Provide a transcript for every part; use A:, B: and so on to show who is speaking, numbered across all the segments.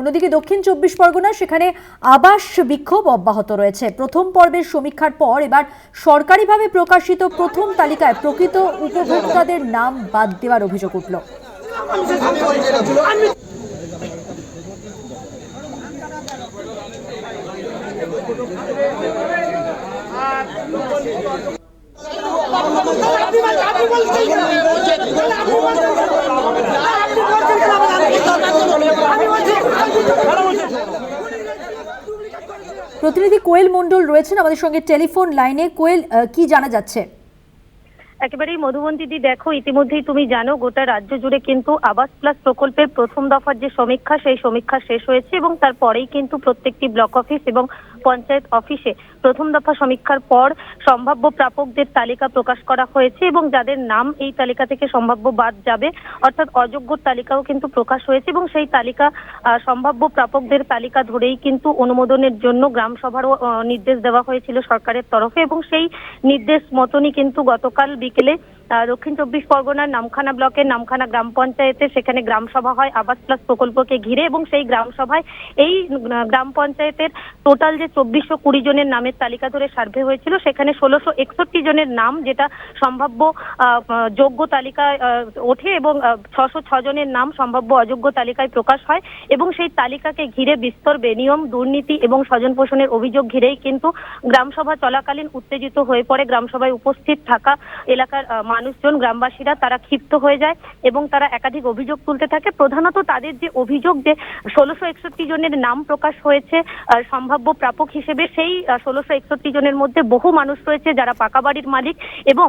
A: অন্যদিকে দক্ষিণ 24 পরগনা সেখানে আবাস বিক্ষোভ অব্যাহত রয়েছে। প্রথম পর্বের সমীক্ষার পর এবার সরকারিভাবে প্রকাশিত প্রথম তালিকায় প্রকৃত উপভোক্তাদের নাম বাদ দেওয়ার অভিযোগ উঠল। প্রতিনিধি কোয়েল মণ্ডল রয়েছেন আমাদের সঙ্গে টেলিফোন লাইনে। কোয়েল, কি জানা যাচ্ছে?
B: একেবারেই মধুবন্তীদি, দেখো ইতিমধ্যেই তুমি জানো গোটা রাজ্য জুড়ে কিন্তু আবাস প্লাস প্রকল্পের প্রথম দফার যে সমীক্ষা সেই সমীক্ষা শেষ হয়েছে এবং তারপরেই কিন্তু প্রত্যেকটি ব্লক অফিস এবং পঞ্চায়েত অফিসে প্রথম দফা সমীক্ষার পর সম্ভাব্য প্রাপকদের তালিকা প্রকাশ করা হয়েছে এবং যাদের নাম এই তালিকা থেকে সম্ভাব্য বাদ যাবে অর্থাৎ অযোগ্য তালিকাও কিন্তু প্রকাশ হয়েছে এবং সেই তালিকা সম্ভাব্য প্রাপকদের তালিকা ধরেই কিন্তু অনুমোদনের জন্য গ্রাম সভারও নির্দেশ দেওয়া হয়েছিল সরকারের তরফে এবং সেই নির্দেশ মতনই কিন্তু গতকাল বিকেলে দক্ষিণ 24 পরগনার নামখানা ব্লকের নামখানা গ্রাম পঞ্চায়েতে সেখানে গ্রাম সভা হয় আবাস প্লাস প্রকল্পকে ঘিরে এবং সেই গ্রাম সভায় এই গ্রাম পঞ্চায়েতের টোটাল যে 2420 জনের নামের তালিকা ধরে সার্ভে হয়েছিল সেখানে 1661 জনের নাম যেটা সম্ভাব্য যোগ্য তালিকায় ওঠে এবং 606 জনের নাম সম্ভাব্য অযোগ্য তালিকায় প্রকাশ হয় এবং সেই তালিকাকে ঘিরে বিস্তর বেনিয়ম, দুর্নীতি এবং স্বজন পোষণের অভিযোগ ঘিরেই কিন্তু গ্রামসভা চলাকালীন উত্তেজিত হয়ে পড়ে গ্রামসভায় উপস্থিত থাকা এলাকার মানুষজন, গ্রামবাসীরা তারা ক্ষিপ্ত হয়ে যায় এবং তারা একাধিক অভিযোগ তুলতে থাকে। প্রধানত তাদের যে অভিযোগ যে 1661 জনের নাম প্রকাশ হয়েছে সম্ভাব্য প্রাপক হিসেবে, সেই 1661 জনের মধ্যে বহু মানুষ রয়েছে যারা পাকা বাড়ির মালিক এবং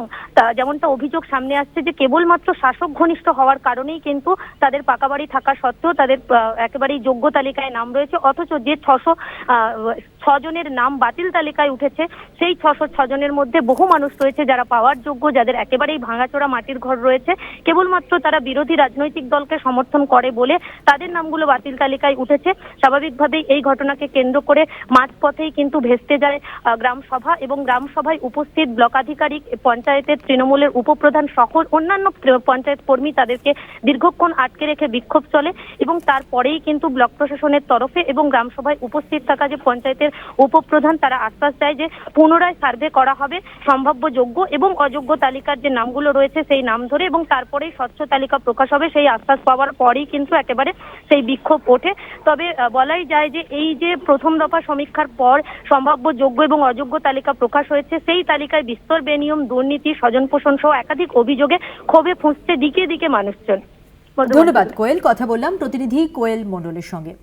B: যেমনটা অভিযোগ সামনে আসছে যে কেবলমাত্র শাসক ঘনিষ্ঠ হওয়ার কারণেই কিন্তু তাদের পাকা বাড়ি থাকা সত্ত্বেও তাদের একেবারেই যোগ্য তালিকায় নাম রয়েছে, অথচ যে 606 জনের নাম বাতিল তালিকায় উঠেছে সেই 606 জনের মধ্যে বহু মানুষ রয়েছে যারা পাওয়ার যোগ্য, যাদের একেবারেই ভাঙাচোরা মাটির ঘর রয়েছে, কেবলমাত্র তারা বিরোধী রাজনৈতিক দলকে সমর্থন করে বলে তাদের নামগুলো বাতিল তালিকায় উঠেছে। স্বাভাবিকভাবেই এই ঘটনাকে কেন্দ্র করে মাঝপথেই কিন্তু ভেস্তে যায় গ্রাম সভা এবং গ্রাম সভায় উপস্থিত ব্লক আধিকারিক, পঞ্চায়েতের তৃণমূলের উপপ্রধান সকল অন্যান্য পঞ্চায়েত কর্মী তাদেরকে দীর্ঘক্ষণ আটকে রেখে বিক্ষোভ চলে এবং তারপরেই কিন্তু ব্লক প্রশাসনের তরফে এবং গ্রাম সভায় উপস্থিত থাকা যে পঞ্চায়েতের উপপ্রধান তারা আশ্বাস দেয় যে পুনরায় সার্ভে করা হবে সম্ভাব্য যোগ্য এবং অযোগ্য তালিকার যে নামগুলো রয়েছে সেই নাম ধরে এবং তারপরেই স্বচ্ছ তালিকা প্রকাশ হবে। সেই আশ্বাস পাওয়ার পরেই কিন্তু একেবারে সেই বিক্ষোভ ওঠে। তবে বলাই যায় যে এই যে প্রথম দফা সমীক্ষার পর সম্ভাব্য যোগ্য এবং অযোগ্য তালিকা প্রকাশ হয়েছে সেই তালিকায় বিস্তর বেনিয়ম, দুর্নীতি, স্বজন পোষণ সহ একাধিক অভিযোগে ক্ষোভে ফুঁসছে দিকে দিকে মানুষজন।
A: ধন্যবাদ কোয়েল, কথা বললাম প্রতিনিধি কোয়েল মণ্ডলের সঙ্গে।